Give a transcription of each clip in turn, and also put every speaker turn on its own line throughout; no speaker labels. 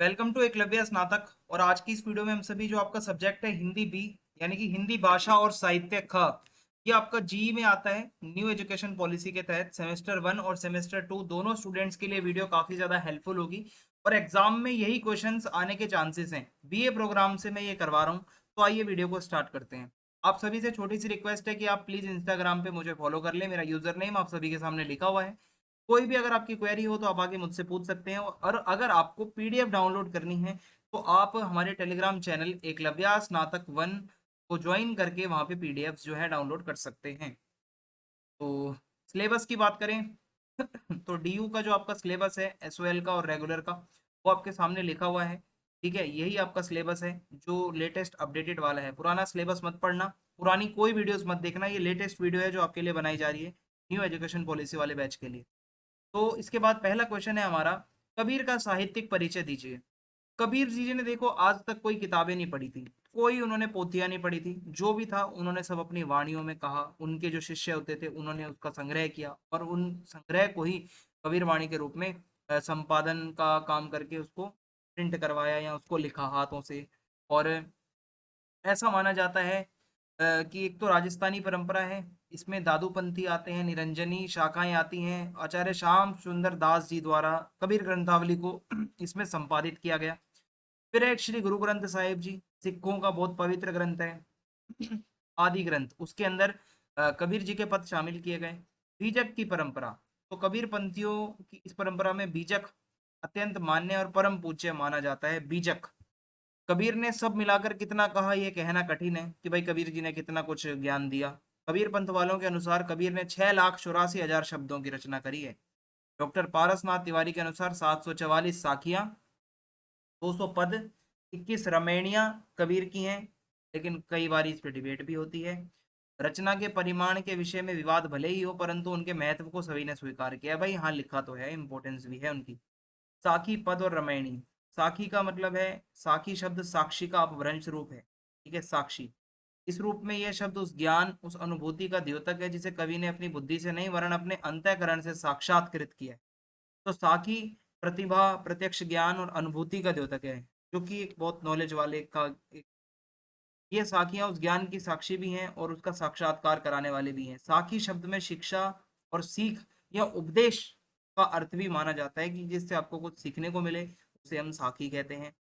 Welcome to Eklavya स्नातक। और आज की इस वीडियो में हम सभी जो आपका सब्जेक्ट है हिंदी बी यानी कि हिंदी भाषा और साहित्य ख, ये आपका जी में आता है। न्यू एजुकेशन पॉलिसी के तहत सेमेस्टर 1 और सेमेस्टर 2 दोनों स्टूडेंट्स के लिए वीडियो काफी ज्यादा हेल्पफुल होगी और एग्जाम में यही क्वेश्चंस आने के चांसेस हैं। बीए प्रोग्राम से मैं ये करवा रहा हूँ। तो आइए वीडियो को स्टार्ट करते हैं। आप सभी से छोटी सी रिक्वेस्ट है कि आप प्लीज इंस्टाग्राम पे मुझे फॉलो कर लें। मेरा यूजर नेम आप सभी के सामने लिखा हुआ है। कोई भी अगर आपकी क्वेरी हो तो आप आगे मुझसे पूछ सकते हैं। और अगर आपको पीडीएफ डाउनलोड करनी है तो आप हमारे टेलीग्राम चैनल एकलव्य स्नातक 1 को ज्वाइन करके वहां पे पीडीएफ जो है डाउनलोड कर सकते हैं। तो सिलेबस की बात करें तो डीयू का जो आपका सिलेबस है एसओएल का और रेगुलर का, वो आपके सामने लिखा हुआ है। ठीक है, यही आपका सिलेबस है जो लेटेस्ट अपडेटेड वाला है। पुराना सिलेबस मत पढ़ना, पुरानी कोई वीडियोस मत देखना। ये लेटेस्ट वीडियो है जो आपके लिए बनाई जा रही है न्यू एजुकेशन पॉलिसी वाले बैच के लिए। तो इसके बाद पहला क्वेश्चन है हमारा, कबीर का साहित्यिक परिचय दीजिए। कबीर जी ने देखो आज तक कोई किताबें नहीं पढ़ी थी, कोई उन्होंने पोथियां नहीं पढ़ी थी। जो भी था उन्होंने सब अपनी वाणियों में कहा। उनके जो शिष्य होते थे उन्होंने उसका संग्रह किया और उन संग्रह को ही कबीर वाणी के रूप में संपादन का काम करके उसको प्रिंट करवाया या उसको लिखा हाथों से। और ऐसा माना जाता है कि एक तो राजस्थानी परंपरा है, इसमें दादूपंथी आते हैं, निरंजनी शाखाएं आती हैं। आचार्य श्याम सुंदर दास जी द्वारा कबीर ग्रंथावली को इसमें संपादित किया गया। फिर एक श्री गुरु ग्रंथ साहिब जी, सिखों का बहुत पवित्र ग्रंथ है, आदि ग्रंथ। उसके अंदर कबीर जी के पद शामिल किए गए। बीजक की परंपरा, तो कबीर पंथियों की इस परंपरा में बीजक अत्यंत मान्य और परम पूज्य माना जाता है। बीजक कबीर ने सब मिलाकर कितना कहा यह कहना कठिन है कि भाई कबीर जी ने कितना कुछ ज्ञान दिया। कबीर पंथ वालों के अनुसार कबीर ने 6,84,000 शब्दों की रचना करी है। डॉक्टर पारसनाथ तिवारी के अनुसार 744 साखियां, 200 पद, 21 रमैनियां कबीर की हैं। लेकिन कई बार इस पे डिबेट भी होती है। रचना के परिमाण के विषय में विवाद भले ही हो परंतु उनके महत्व को सभी ने स्वीकार किया। भाई हाँ, लिखा तो है, इंपॉर्टेंस भी है उनकी। साखी पद और रमैनी। साखी का मतलब है, साखी शब्द साक्षी का अपभ्रंश रूप है। ठीक है, साक्षी। इस रूप में यह शब्द उस ज्ञान उस अनुभूति का द्योतक है जिसे कवि ने अपनी बुद्धि से नहीं वरन अपने अंतःकरण से साक्षात्कृत किया है। तो साखी प्रतिभा प्रत्यक्ष ज्ञान और अनुभूति का द्योतक है, जो कि एक बहुत नॉलेज वाले का ये साखियां उस ज्ञान की साक्षी भी हैं और उसका साक्षात्कार कराने वाले भी हैं। साखी शब्द में शिक्षा और सीख या उपदेश का अर्थ भी माना जाता है कि जिससे आपको कुछ सीखने को मिले, उसे हम साखी कहते हैं।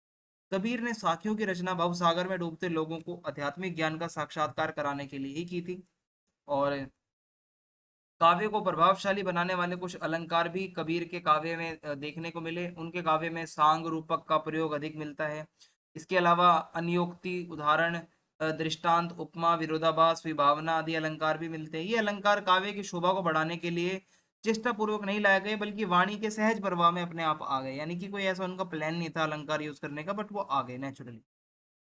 कबीर ने साखियों की रचना भवसागर में डूबते लोगों को आध्यात्मिक ज्ञान का साक्षात्कार कराने के लिए ही की थी। और काव्य को प्रभावशाली बनाने वाले कुछ अलंकार भी कबीर के काव्य में देखने को मिले। उनके काव्य में सांग रूपक का प्रयोग अधिक मिलता है। इसके अलावा अनियोक्ति उदाहरण दृष्टांत उपमा विरोधाभास विभावना आदि अलंकार भी मिलते हैं। ये अलंकार काव्य की शोभा को बढ़ाने के लिए चेष्टा पूर्वक नहीं लाए गए बल्कि वाणी के सहज प्रवाह में अपने आप आ गए। यानी कि कोई ऐसा उनका प्लान नहीं था अलंकार यूज करने का, बट वो आ गए नेचुरली।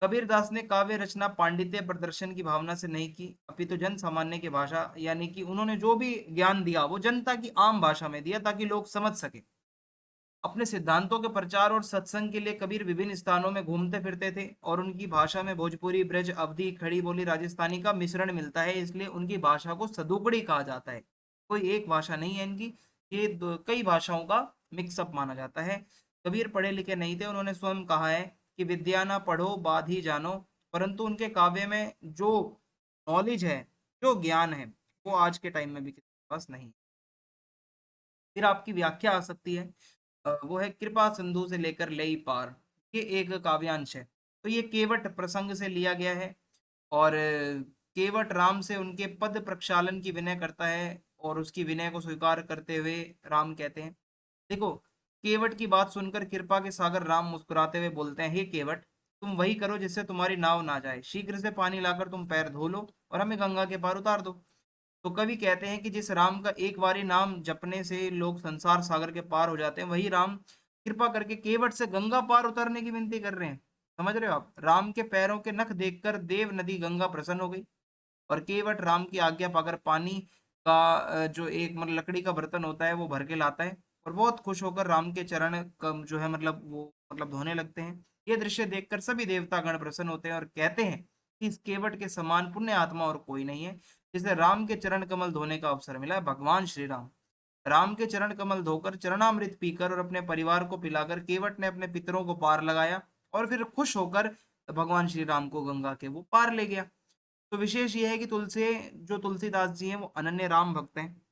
कबीर दास ने काव्य रचना पांडित्य प्रदर्शन की भावना से नहीं की अपितु जन सामान्य की भाषा, यानी कि उन्होंने जो भी ज्ञान दिया वो जनता की आम भाषा में दिया ताकि लोग समझ सके। अपने सिद्धांतों के प्रचार और सत्संग के लिए कबीर विभिन्न स्थानों में घूमते फिरते थे और उनकी भाषा में भोजपुरी ब्रज अवधी खड़ी बोली राजस्थानी का मिश्रण मिलता है, इसलिए उनकी भाषा को सदुपड़ी कहा जाता है। कोई एक भाषा नहीं है इनकी, ये कई भाषाओं का मिक्सअप माना जाता है। कबीर पढ़े लिखे नहीं थे, उन्होंने स्वयं कहा है कि विद्या ना पढ़ो बाध ही जानो, परंतु उनके काव्य में जो नॉलेज है, जो ज्ञान है, वो आज के टाइम में भी किसी के पास नहीं। फिर आपकी व्याख्या आ सकती है, वो है कृपा सिंधु से लेकर लई पार। ये एक काव्यांश है। तो ये केवट प्रसंग से लिया गया है। और केवट राम से उनके पद प्रक्षालन की विनय करता है और उसकी विनय को स्वीकार करते हुए राम कहते हैं, देखो, केवट की बात सुनकर कृपा के सागर राम मुस्कुराते हुए बोलते हैं, हे केवट, तुम वही करो जिससे तुम्हारी नाव ना जाए। शीघ्र से पानी लाकर तुम पैर धो लो और हमें गंगा के पार उतार दो। तो कवि कहते हैं कि जिस राम का एक बारी नाम जपने से लोग संसार सागर के पार हो जाते हैं, वही राम कृपा करके केवट से गंगा पार उतारने की विनती कर रहे हैं। समझ रहे हो आप? राम के पैरों के नख देखकर देव नदी गंगा प्रसन्न हो गई और केवट राम की आज्ञा पाकर पानी का जो एक मतलब लकड़ी का बर्तन होता है वो भर के लाता है और बहुत खुश होकर राम के चरण जो है मतलब वो मतलब धोने लगते हैं। ये दृश्य देखकर सभी देवता गण प्रसन्न होते हैं और कहते हैं कि इस केवट के समान पुण्य आत्मा और कोई नहीं है जिसे राम के चरण कमल धोने का अवसर मिला है, भगवान श्री राम। राम के चरण कमल धोकर चरणामृत पीकर और अपने परिवार को पिलाकर केवट ने अपने पितरों को पार लगाया और फिर खुश होकर भगवान श्री राम को गंगा के वो पार ले गया। तो विशेष ये है कि तुलसीदास जी हैं वो अनन्य राम भक्त हैं,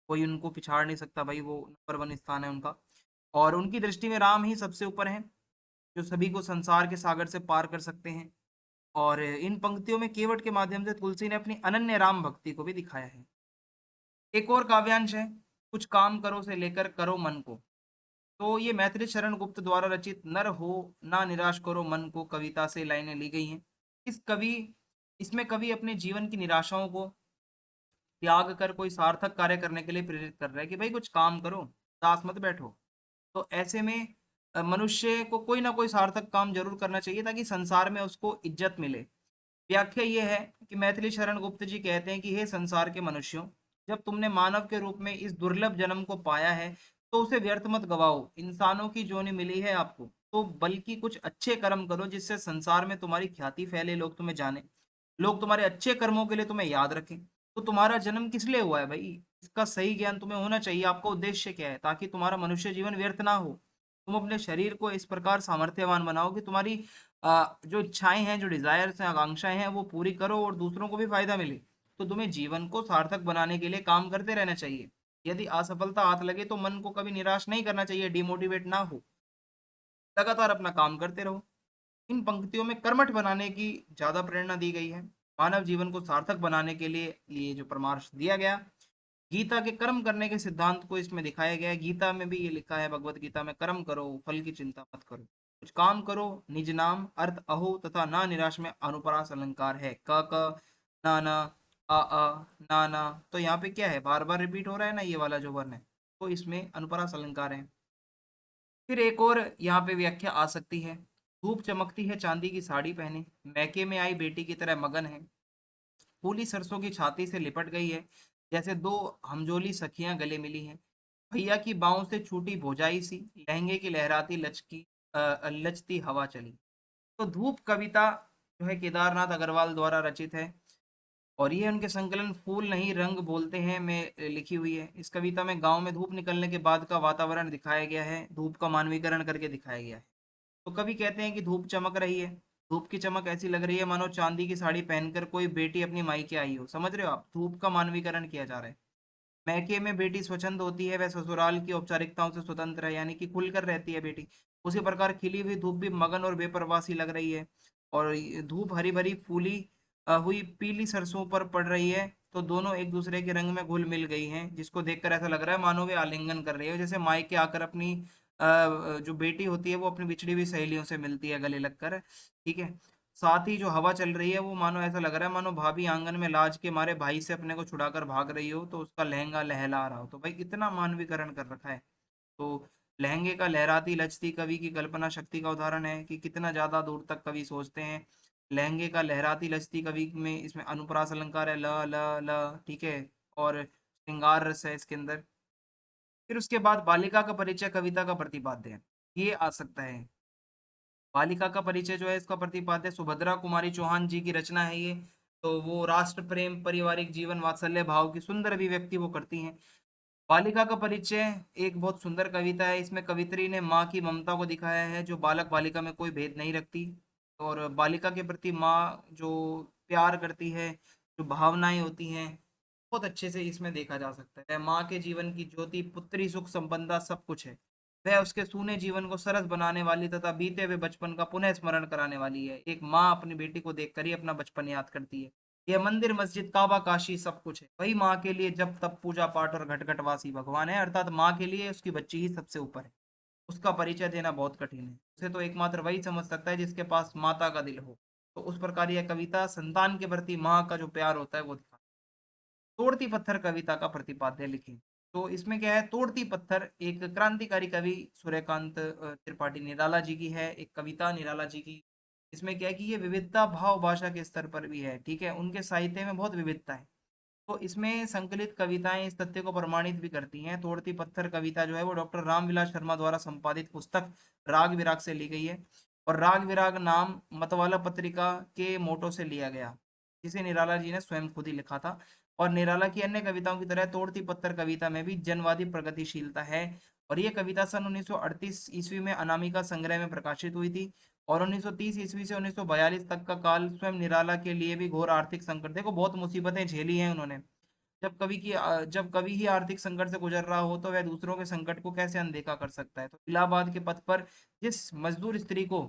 कोई उनको पिछाड़ नहीं सकता भाई, वो नंबर वन स्थान है उनका। और उनकी दृष्टि में राम ही सबसे ऊपर है, जो सभी को संसार के सागर से पार कर सकते हैं। और इन पंक्तियों में केवट के माध्यम से तुलसी ने अपनी अनन्य राम भक्ति को भी दिखाया है। एक और काव्यांश है, कुछ काम करो से लेकर करो मन को। तो ये मैथिली शरण गुप्त द्वारा रचित नर हो ना निराश करो मन को कविता से लाइनें ली गई हैं। इस कवि इसमें कवि अपने जीवन की निराशाओं को त्याग कर कोई सार्थक कार्य करने के लिए प्रेरित कर रहा है कि भाई कुछ काम करो, दास मत बैठो। तो ऐसे में मनुष्य को कोई ना कोई सार्थक काम जरूर करना चाहिए ताकि संसार में उसको इज्जत मिले। व्याख्या ये है कि मैथिली शरण गुप्त जी कहते हैं कि हे संसार के मनुष्यों, जब तुमने मानव के रूप में इस दुर्लभ जन्म को पाया है तो उसे व्यर्थ मत गवाओ। इंसानों की जोनी मिली है आपको तो बल्कि कुछ अच्छे कर्म करो जिससे संसार में तुम्हारी ख्याति फैले, लोग तुम्हें जाने, लोग तुम्हारे अच्छे कर्मों के लिए तुम्हें याद रखें। तो तुम्हारा जन्म किस लिए हुआ है भाई, इसका सही ज्ञान तुम्हें होना चाहिए। आपका उद्देश्य क्या है, ताकि तुम्हारा मनुष्य जीवन व्यर्थ ना हो। तुम अपने शरीर को इस प्रकार सामर्थ्यवान बनाओ कि तुम्हारी जो इच्छाएं हैं, जो डिजायर्स हैं, आकांक्षाएं हैं, वो पूरी करो और दूसरों को भी फायदा मिले। तो तुम्हें जीवन को सार्थक बनाने के लिए काम करते रहना चाहिए। यदि असफलता हाथ लगे तो मन को कभी निराश नहीं करना चाहिए, डिमोटिवेट ना हो, लगातार अपना काम करते रहो। इन पंक्तियों में कर्मठ बनाने की ज्यादा प्रेरणा दी गई है। मानव जीवन को सार्थक बनाने के लिए ये जो परामर्श दिया गया, गीता के कर्म करने के सिद्धांत को इसमें दिखाया गया है। गीता में भी ये लिखा है, भगवत गीता में, कर्म करो फल की चिंता मत करो, कुछ काम करो, निज नाम अर्थ अहो तथा ना निराश में अनुप्रास अलंकार है। क ना ना ना ना, तो यहाँ पे क्या है, बार बार रिपीट हो रहा है ना ये वाला जो वर्ण है, तो इसमें अनुप्रास अलंकार है। फिर एक और यहाँ पे व्याख्या आ सकती है, धूप चमकती है चांदी की साड़ी पहने, मैके में आई बेटी की तरह मगन है, फूली सरसों की छाती से लिपट गई है, जैसे दो हमजोली सखियां गले मिली हैं। भैया की बाहों से छूटी भौजाई सी, लहंगे की लहराती लचती हवा चली। तो धूप कविता जो है केदारनाथ अग्रवाल द्वारा रचित है और ये उनके संकलन फूल नहीं रंग बोलते हैं में लिखी हुई है। इस कविता में गांव में धूप निकलने के बाद का वातावरण दिखाया गया है, धूप का मानवीकरण करके दिखाया गया है। तो कवि कहते हैं कि धूप चमक रही है, धूप की चमक ऐसी लग रही है मानो चांदी की साड़ी पहनकर कोई बेटी अपनी मायके आई हो। समझ रहे हो आप, धूप का मानवीकरण किया जा रहा है। मैके में बेटी स्वच्छंद होती है, वह ससुराल की औपचारिकताओं से स्वतंत्र है, यानी कि खुलकर रहती है बेटी। उसी प्रकार खिली हुई धूप भी मगन और बेपरवाह सी लग रही है। और ये धूप हरी भरी फूली हुई पीली सरसों पर पड़ रही है, तो दोनों एक दूसरे के रंग में घुल मिल गई हैं, जिसको देखकर ऐसा लग रहा है मानो वे आलिंगन कर रही है, जैसे मायके आकर अपनी जो बेटी होती है वो अपनी बिछड़ी हुई सहेलियों से मिलती है गले लगकर। ठीक है। साथ ही जो हवा चल रही है वो मानो ऐसा लग रहा है मानो भाभी आंगन में लाज के मारे भाई से अपने को छुड़ाकर भाग रही हो, तो उसका लहंगा लहला रहा हो। तो भाई इतना मानवीकरण कर रखा है। तो लहंगे का लहराती लचती कवि की कल्पना शक्ति का उदाहरण है कि कितना ज्यादा दूर तक कवि सोचते हैं। लहंगे का लहराती लचती कवि में इसमें अनुप्रास अलंकार है, ल ल ल, ठीक है, और श्रृंगार रस है इसके अंदर। फिर उसके बाद बालिका का परिचय कविता का प्रतिपाद्य है, ये आ सकता है। बालिका का परिचय जो है इसका प्रतिपाद्य सुभद्रा कुमारी चौहान जी की रचना है ये। तो वो राष्ट्र प्रेम, पारिवारिक जीवन, वात्सल्य भाव की सुंदर अभिव्यक्ति वो करती हैं। बालिका का परिचय एक बहुत सुंदर कविता है। इसमें कवित्री ने माँ की ममता को दिखाया है, जो बालक बालिका में कोई भेद नहीं रखती और बालिका के प्रति माँ जो प्यार करती है, जो भावनाएं होती हैं, बहुत अच्छे से इसमें देखा जा सकता है। माँ के जीवन की ज्योति, पुत्री सुख संपदा सब कुछ है। वह उसके सूने जीवन को सरस बनाने वाली तथा बीते हुए बचपन का पुनः स्मरण कराने वाली है। एक माँ अपनी बेटी को देखकर ही अपना बचपन याद करती है। यह मंदिर मस्जिद काबा काशी सब कुछ है। वही माँ के लिए जब तब पूजा पाठ और घटघटवासी भगवान है, अर्थात माँ के लिए उसकी बच्ची ही सबसे ऊपर है। उसका परिचय देना बहुत कठिन है, उसे तो एकमात्र वही समझ सकता है जिसके पास माता का दिल हो। तो उस प्रकार यह कविता संतान के प्रति माँ का जो प्यार होता है वो दिखा। तोड़ती पत्थर कविता का प्रतिपाद्य लिखें। तो इसमें क्या है, तोड़ती पत्थर एक क्रांतिकारी कवि सूर्यकांत त्रिपाठी निराला जी की है, एक कविता निराला जी की। इसमें क्या है कि ये विविधता भाव भाषा के स्तर पर भी है। ठीक है, उनके साहित्य में बहुत विविधता है। तो इसमें संकलित कविताएं इस तथ्य को प्रमाणित भी करती हैं। तोड़ती पत्थर कविता जो है वो डॉक्टर रामविलास शर्मा द्वारा संपादित पुस्तक राग विराग से ली गई है और राग विराग नाम मतवाला पत्रिका के मोटो से लिया गया, जिसे निराला जी ने स्वयं खुद ही लिखा था। और निराला की अन्य कविताओं की तरह तोड़ती पत्थर कविता में भी जनवादी प्रगतिशीलता है। और ये कविता सन 1938 ईस्वी में अनामिका संग्रह में प्रकाशित हुई थी। और 1930 ईस्वी से 1942 तक का काल स्वयं निराला के लिए भी घोर आर्थिक संकट, देखो बहुत मुसीबतें झेली हैं उन्होंने। जब कवि ही आर्थिक संकट से गुजर रहा हो तो वह दूसरों के संकट को कैसे अनदेखा कर सकता है। तो इलाहाबाद के पथ पर जिस मजदूर स्त्री को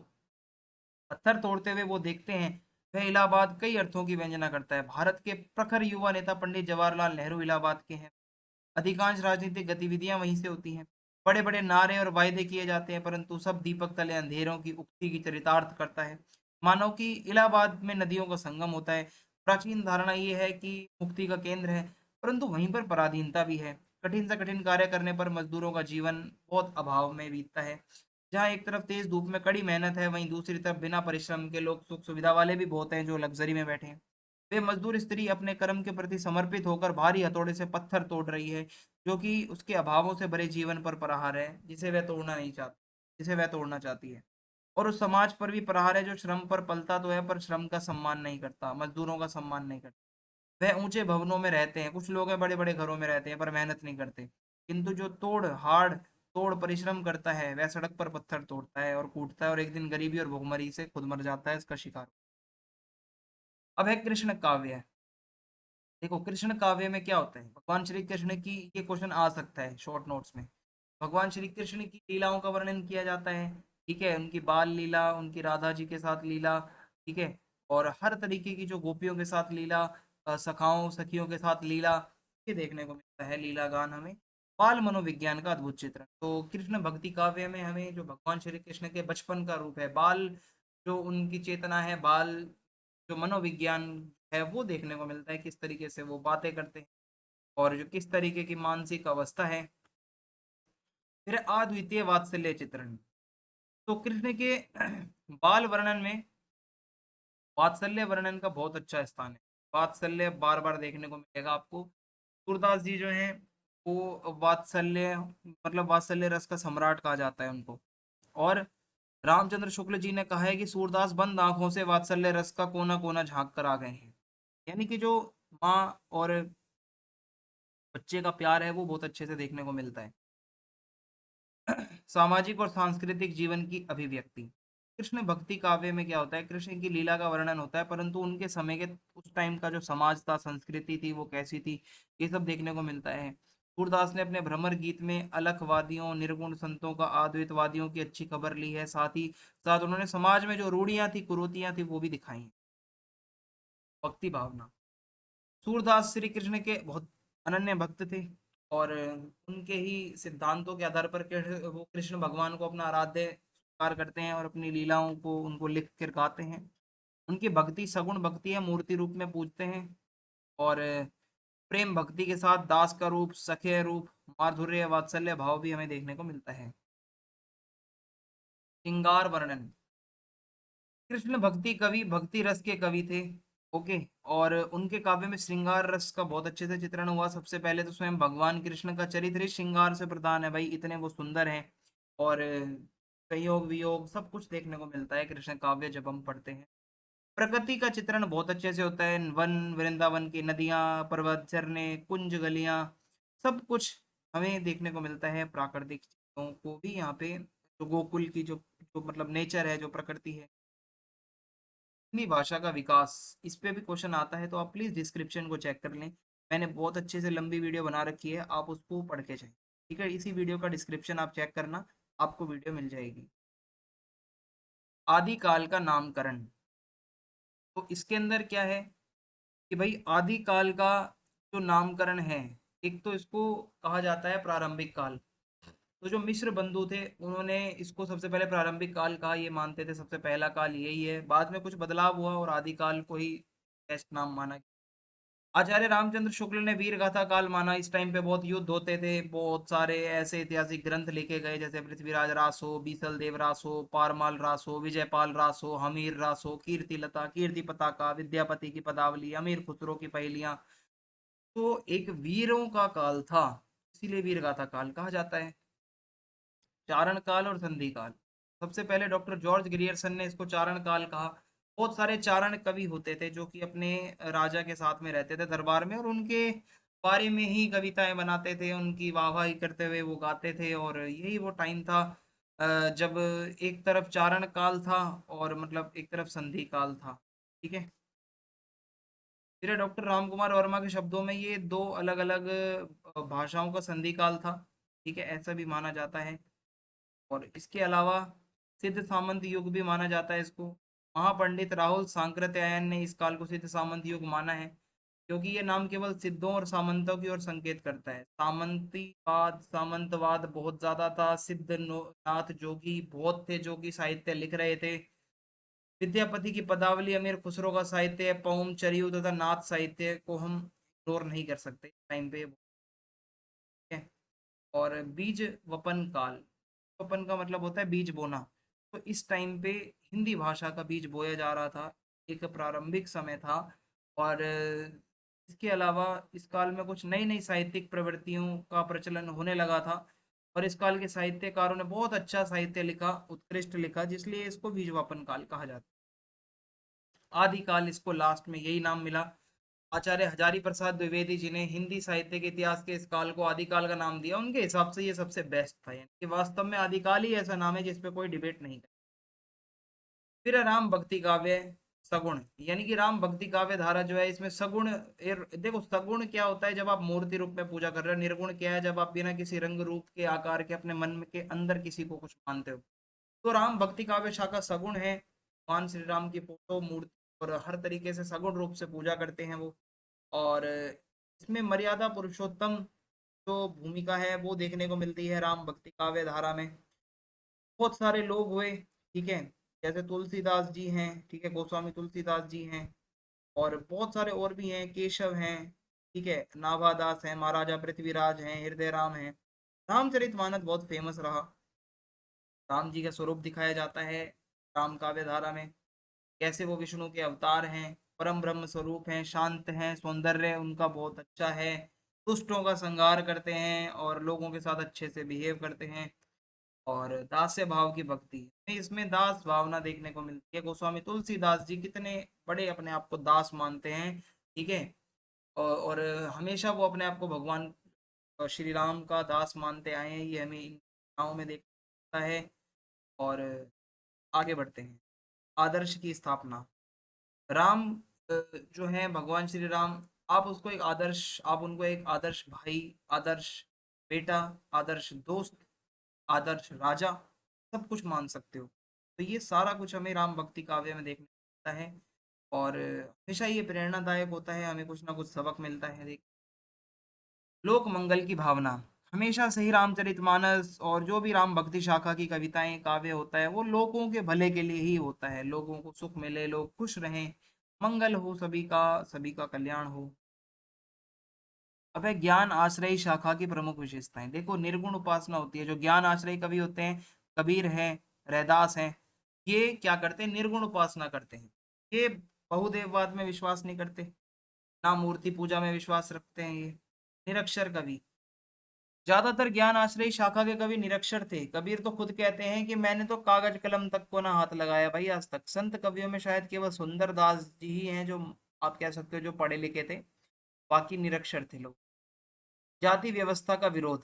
पत्थर तोड़ते हुए वो देखते हैं, वह इलाहाबाद कई अर्थों की व्यंजना करता है। भारत के प्रखर युवा नेता पंडित जवाहरलाल नेहरू इलाहाबाद के हैं। अधिकांश राजनीतिक गतिविधियां वहीं से होती हैं। बड़े बड़े नारे और वायदे किए जाते हैं, परंतु सब दीपक तले अंधेरों की उक्ति की चरितार्थ करता है। मानो कि इलाहाबाद में नदियों का संगम होता है। प्राचीन धारणा ये है कि मुक्ति का केंद्र है, परंतु वहीं पर पराधीनता भी है। कठिन से कठिन कार्य करने पर मजदूरों का जीवन बहुत अभाव में बीतता है। जहाँ एक तरफ तेज धूप में कड़ी मेहनत है, वहीं दूसरी तरफ बिना परिश्रम के लोग सुख सुविधा वाले भी बहुत हैं जो लग्जरी में बैठे हैं। वे मजदूर स्त्री अपने कर्म के प्रति समर्पित होकर भारी हथौड़े से पत्थर तोड़ रही है, जो कि उसके अभावों से भरे जीवन पर प्रहार है, जिसे वह तोड़ना चाहती है। और उस समाज पर भी प्रहार है जो श्रम पर पलता तो है, पर श्रम का सम्मान नहीं करता, मजदूरों का सम्मान नहीं करता। वह ऊंचे भवनों में रहते हैं, कुछ लोग हैं बड़े बड़े घरों में रहते हैं पर मेहनत नहीं करते। किंतु जो तोड़ परिश्रम करता है, वह सड़क पर पत्थर तोड़ता है और कूटता है, और एक दिन गरीबी और भुखमरी से खुद मर जाता है इसका शिकार। अब है कृष्ण काव्य। देखो कृष्ण काव्य में क्या होता है, भगवान श्री कृष्ण की, ये क्वेश्चन आ सकता है शॉर्ट नोट्स में। भगवान श्री कृष्ण की लीलाओं का वर्णन किया जाता है। ठीक है, उनकी बाल लीला, उनकी राधा जी के साथ लीला। ठीक है, और हर तरीके की जो गोपियों के साथ लीला, सखाओं सखियों के साथ लीला, ये देखने को मिलता है लीला गान हमें। बाल मनोविज्ञान का अद्भुत चित्रण, तो कृष्ण भक्ति काव्य में हमें जो भगवान श्री कृष्ण के बचपन का रूप है, बाल जो उनकी चेतना है, बाल जो मनोविज्ञान है वो देखने को मिलता है, किस तरीके से वो बातें करते हैं और जो किस तरीके की मानसिक अवस्था है। फिर अद्वितीय वात्सल्य चित्रण, तो कृष्ण के बाल वर्णन में वात्सल्य वर्णन का बहुत अच्छा स्थान है। वात्सल्य बार बार देखने को मिलेगा आपको। सूरदास जी जो हैं वो वात्सल्य, मतलब वात्सल्य रस का सम्राट कहा जाता है उनको। और रामचंद्र शुक्ल जी ने कहा है कि सूरदास बंद आंखों से वात्सल्य रस का कोना कोना झांक कर आ गए हैं। यानी कि जो माँ और बच्चे का प्यार है वो बहुत अच्छे से देखने को मिलता है। सामाजिक और सांस्कृतिक जीवन की अभिव्यक्ति, कृष्ण भक्ति काव्य में क्या होता है, कृष्ण की लीला का वर्णन होता है, परंतु उनके समय के उस टाइम का जो समाज था, संस्कृति थी, वो कैसी थी, ये सब देखने को मिलता है। सूरदास ने अपने भ्रमर गीत में अलखवादियों, निर्गुण संतों का, अद्वैतवादियों की अच्छी खबर ली है। साथ ही साथ उन्होंने समाज में जो रूढ़ियां थी, कुरीतियां थी, वो भी दिखाई हैं। भक्ति भावना, सूरदास श्री कृष्ण के बहुत अनन्य भक्त थे, और उनके ही सिद्धांतों के आधार पर वो कृष्ण भगवान को अपना आराध्य स्वीकार करते हैं और अपनी लीलाओं को उनको लिख कर गाते हैं। उनकी भक्ति सगुण भक्ति है, मूर्ति रूप में पूजते हैं। और प्रेम भक्ति के साथ दास का रूप, सखे रूप, माधुर्य वात्सल्य भाव भी हमें देखने को मिलता है। श्रृंगार वर्णन, कृष्ण भक्ति कवि भक्ति रस के कवि थे। ओके, और उनके काव्य में श्रृंगार रस का बहुत अच्छे से चित्रण हुआ। सबसे पहले तो स्वयं भगवान कृष्ण का चरित्र ही श्रृंगार से प्रधान है भाई, इतने वो सुंदर हैं। और संयोग वियोग सब कुछ देखने को मिलता है कृष्ण काव्य जब हम पढ़ते हैं। प्रकृति का चित्रण बहुत अच्छे से होता है, वन वृंदावन की नदियां, पर्वत, झरने, कुंज, गलियां, सब कुछ हमें देखने को मिलता है। प्राकृतिक चीजों को भी यहाँ पे, जो गोकुल की जो मतलब नेचर है, जो प्रकृति है। हिंदी भाषा का विकास, इस पे भी क्वेश्चन आता है, तो आप प्लीज डिस्क्रिप्शन को चेक कर लें। मैंने बहुत अच्छे से लंबी वीडियो बना रखी है, आप उसको पढ़ के जाएं। ठीक है, इसी वीडियो का डिस्क्रिप्शन आप चेक करना, आपको वीडियो मिल जाएगी। आदिकाल का नामकरण, तो इसके अंदर क्या है कि भाई आदिकाल का जो नामकरण है, एक तो इसको कहा जाता है प्रारंभिक काल। तो जो मिस्र बंधु थे उन्होंने इसको सबसे पहले प्रारंभिक काल कहा, ये मानते थे सबसे पहला काल यही है। बाद में कुछ बदलाव हुआ और आदिकाल को ही बेस्ट नाम माना। आचार्य रामचंद्र शुक्ल ने वीर गाथा काल माना। इस टाइम पे बहुत युद्ध होते थे, बहुत सारे ऐसे ऐतिहासिक ग्रंथ लिखे गए, जैसे पृथ्वीराज रासो, बीसल देव रासो, पारमाल रासो, विजयपाल रासो, हमीर रासो, कीर्ति लता, कीर्ति पताका, विद्यापति की पदावली, अमीर खुसरो की पहेलियां। तो एक वीरों का काल था, इसीलिए वीर गाथा काल कहा जाता है। चारण काल और संधि काल, सबसे पहले डॉक्टर जॉर्ज ग्रियर्सन ने इसको चारण काल कहा। बहुत सारे चारण कवि होते थे जो कि अपने राजा के साथ में रहते थे दरबार में, और उनके बारे में ही कविताएं बनाते थे, उनकी वाहवाही करते हुए वो गाते थे। और यही वो टाइम था जब एक तरफ चारण काल था और मतलब एक तरफ संधि काल था। ठीक है। फिर डॉक्टर राम कुमार वर्मा के शब्दों में ये दो अलग अलग भाषाओं का संधि काल था। ठीक है, ऐसा भी माना जाता है। और इसके अलावा सिद्ध सामंत युग भी माना जाता है इसको। महापंडित राहुल सांकृत्यायन ने इस काल को सिद्ध सामंत युग माना है, क्योंकि ये नाम केवल सिद्धों और सामंतों की ओर संकेत करता है। सामंतीवाद सामंतवाद बहुत ज्यादा था। नाथ जोगी बहुत थे जो कि साहित्य लिख रहे थे। विद्यापति की पदावली, अमीर खुसरो का साहित्य, पौम चरियो तथा नाथ साहित्य को हम इग्नोर नहीं कर सकते टाइम पे। ठीक है। और बीज वपन काल, वपन का मतलब होता है बीज बोना। तो इस टाइम पे हिंदी भाषा का बीज बोया जा रहा था, एक प्रारंभिक समय था। और इसके अलावा इस काल में कुछ नई नई साहित्यिक प्रवृत्तियों का प्रचलन होने लगा था। और इस काल के साहित्यकारों ने बहुत अच्छा साहित्य लिखा, उत्कृष्ट लिखा, जिसलिए इसको बीजवापन काल कहा जाता है। आदिकाल इसको लास्ट में यही नाम मिला। आचार्य हजारी प्रसाद द्विवेदी जी ने हिंदी साहित्य के इतिहास के इस काल को आदिकाल का नाम दिया। उनके हिसाब से ये सबसे बेस्ट था, यानी कि वास्तव में आदिकाल ही ऐसा नाम है जिस पे कोई डिबेट नहीं कर। फिर है राम भक्ति काव्य सगुण, यानी कि राम भक्ति काव्य धारा जो है इसमें सगुण। देखो सगुण क्या होता है जब आप मूर्ति रूप में पूजा कर रहे हो, निर्गुण क्या है जब आप बिना किसी रंग रूप के आकार के अपने मन के अंदर किसी को कुछ मानते हो। तो राम भक्ति काव्य शाखा सगुण है। भगवान श्री राम की फोटो मूर्ति और हर तरीके से सगुण रूप से पूजा करते हैं वो। और इसमें मर्यादा पुरुषोत्तम जो भूमिका है वो देखने को मिलती है राम भक्ति काव्य धारा में। बहुत सारे लोग हुए। ठीक है, जैसे तुलसीदास जी हैं, ठीक है, गोस्वामी तुलसीदास जी हैं। और बहुत सारे और भी हैं, केशव हैं। ठीक है, नाभादास हैं, महाराजा पृथ्वीराज हैं, हृदय राम हैं। रामचरितमानस बहुत फेमस रहा। राम जी का स्वरूप दिखाया जाता है राम काव्य धारा में, कैसे वो विष्णु के अवतार हैं, परम ब्रह्म स्वरूप हैं, शांत हैं, सौंदर्य उनका बहुत अच्छा है, दुष्टों का संहार करते हैं और लोगों के साथ अच्छे से बिहेव करते हैं। और दास्य भाव की भक्ति, इसमें दास भावना देखने को मिलती है। गोस्वामी तुलसीदास जी कितने बड़े अपने आप को दास मानते हैं। ठीक है। और हमेशा वो अपने आप को भगवान श्री राम का दास मानते आए हैं, ये हमें इन गाँव में देखता है। और आगे बढ़ते हैं। आदर्श की स्थापना, राम जो है भगवान श्री राम, आप उसको एक आदर्श, आप उनको एक आदर्श भाई, आदर्श बेटा, आदर्श दोस्त, आदर्श राजा, सब कुछ मान सकते हो। तो ये सारा कुछ हमें राम भक्ति काव्य में देखने को मिलता है। और हमेशा ये प्रेरणादायक होता है, हमें कुछ ना कुछ सबक मिलता है। देख, लोक मंगल की भावना, हमेशा से ही रामचरितमानस और जो भी राम भक्ति शाखा की कविताएं काव्य होता है वो लोगों के भले के लिए ही होता है। लोगों को सुख मिले, लोग खुश रहें, मंगल हो, सभी का कल्याण हो। अब है ज्ञान आश्रयी शाखा की प्रमुख विशेषताएं। देखो निर्गुण उपासना होती है, जो ज्ञान आश्रयी कवि होते हैं, कबीर हैं, रैदास हैं, ये क्या करते हैं, निर्गुण उपासना करते हैं। ये बहुदेववाद में विश्वास नहीं करते, ना मूर्ति पूजा में विश्वास रखते हैं। ये निरक्षर कवि, ज्यादातर ज्ञान आश्रयी शाखा के कवि निरक्षर थे। कबीर तो खुद कहते हैं कि मैंने तो कागज कलम तक को ना हाथ लगाया भाई आज तक। संत कवियों में शायद केवल सुंदर दास जी ही हैं जो आप कह सकते हो जो पढ़े लिखे थे, बाकी निरक्षर थे लोग। जाति व्यवस्था का विरोध,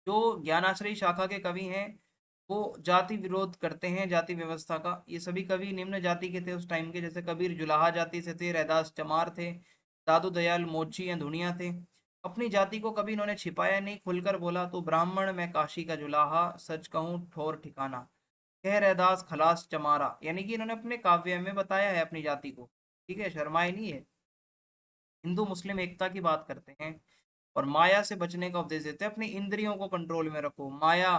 जो ज्ञानाश्रयी शाखा के कवि हैं वो जाति विरोध करते हैं, जाति व्यवस्था का। ये सभी कवि निम्न जाति के थे उस टाइम के, जैसे कबीर जुलाहा जाति से थे, रैदास चमार थे, दादू दयाल मोची या धुनिया थे। अपनी जाति को कभी इन्होंने छिपाया नहीं, खुलकर बोला तो ब्राह्मण मैं काशी का जुलाहा, सच कहूँ ठोर ठिकाना, कह रैदास खलास चमारा। यानी कि इन्होंने अपने काव्य में बताया है अपनी जाति को। ठीक है, शर्माए नहीं है। हिंदू मुस्लिम एकता की बात करते हैं और माया से बचने का उपदेश देते हैं। अपनी इंद्रियों को कंट्रोल में रखो, माया,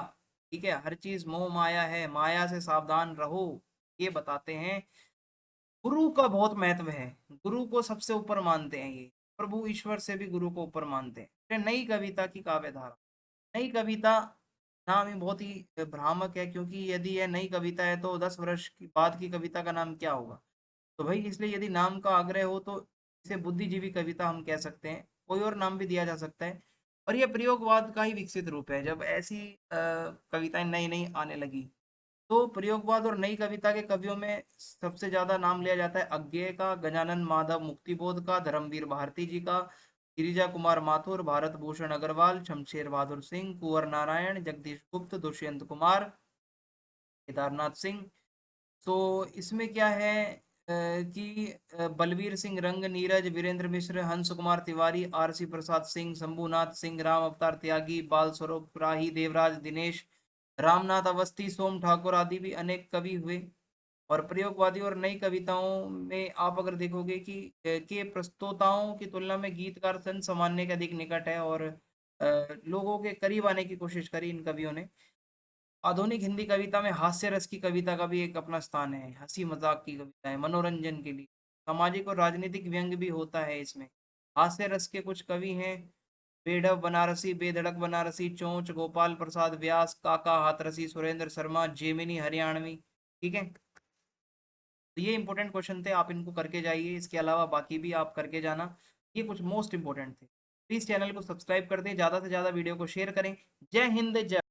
ठीक है, हर चीज मोह माया है, माया से सावधान रहो, ये बताते हैं। गुरु का बहुत महत्व है, गुरु को सबसे ऊपर मानते हैं ये, प्रभु ईश्वर से भी गुरु को ऊपर मानते हैं। फिर नई कविता की काव्य धारा, नई कविता नाम ही बहुत ही भ्रामक है, क्योंकि यदि यह नई कविता है तो 10 वर्ष की बाद की कविता का नाम क्या होगा। तो भाई इसलिए यदि नाम का आग्रह हो तो इसे बुद्धिजीवी कविता हम कह सकते हैं, कोई और नाम भी दिया जा सकता है। और यह प्रयोगवाद का ही विकसित रूप है, जब ऐसी कविताएं नई नई आने लगी। तो प्रयोगवाद और नई कविता के कवियों में सबसे ज्यादा नाम लिया जाता है अज्ञेय का, गजानन माधव मुक्तिबोध का, धर्मवीर भारती जी का, गिरिजा कुमार माथुर, भारत भूषण अग्रवाल, शमशेर बहादुर सिंह, कुंवर नारायण, जगदीश गुप्त, दुष्यंत कुमार, केदारनाथ सिंह। तो इसमें क्या है कि बलवीर सिंह रंग, नीरज, वीरेंद्र मिश्र, हंस कुमार तिवारी, आरसी प्रसाद सिंह, शंभुनाथ सिंह, राम अवतार त्यागी, बाल स्वरूप राही, देवराज दिनेश, रामनाथ अवस्थी, सोम ठाकुर आदि भी अनेक कवि हुए। और प्रयोगवादी और नई कविताओं में आप अगर देखोगे कि के प्रस्तोताओं की तुलना में गीतकार संत सामान्य के अधिक निकट है और लोगों के करीब आने की कोशिश करी इन कवियों ने। आधुनिक हिंदी कविता में हास्य रस की कविता का भी एक अपना स्थान है, हंसी मजाक की कविता है, मनोरंजन के लिए सामाजिक और राजनीतिक व्यंग भी होता है इसमें। हास्य रस के कुछ कवि हैं, बेढब बनारसी, बेधड़क बनारसी, चोंच, गोपाल प्रसाद व्यास, काका हाथरसी, सुरेंद्र शर्मा, जेमिनी हरियाणवी। ठीक है, तो ये इंपॉर्टेंट क्वेश्चन थे, आप इनको करके जाइए, इसके अलावा बाकी भी आप करके जाना। ये कुछ मोस्ट इंपॉर्टेंट थे। प्लीज चैनल को सब्सक्राइब कर दें, ज्यादा से ज्यादा वीडियो को शेयर करें। जय हिंद, जय